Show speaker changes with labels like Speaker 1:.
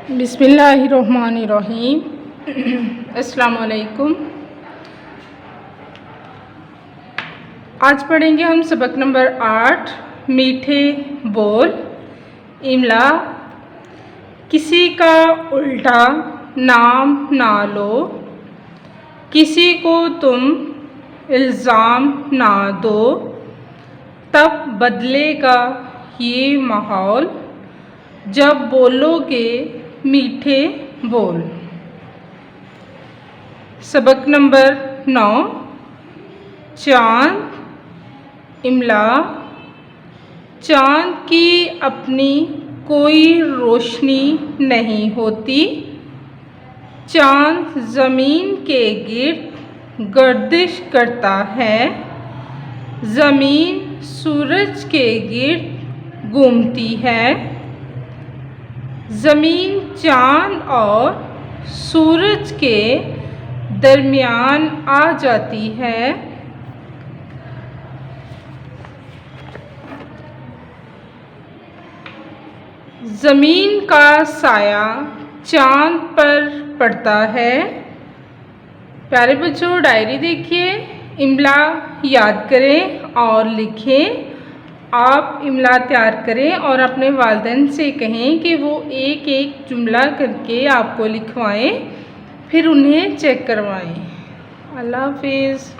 Speaker 1: बिस्मिल्लाहिर्रहमानिर्रहीम। अस्सलामुअलैकुम। आज पढ़ेंगे हम सबक नंबर 8 मीठे बोल। इमला। किसी का उल्टा नाम ना लो, किसी को तुम इल्ज़ाम ना दो, तब बदलेगा ये माहौल जब बोलोगे मीठे बोल। सबक नंबर 9 चाँद। इमला। चाँद की अपनी कोई रोशनी नहीं होती, चाँद ज़मीन के गिर्द गर्दिश करता है, ज़मीन सूरज के गिर्द घूमती है, ज़मीन चाँद और सूरज के दरमियान आ जाती है। ज़मीन का साया चाँद पर पड़ता है। प्यारे बच्चों, डायरी देखिए, इमला याद करें और लिखें। आप इमला तैयार करें और अपने वालिदैन से कहें कि वो एक एक जुमला करके आपको लिखवाएं, फिर उन्हें चेक करवाएं। अल्लाह हाफिज़।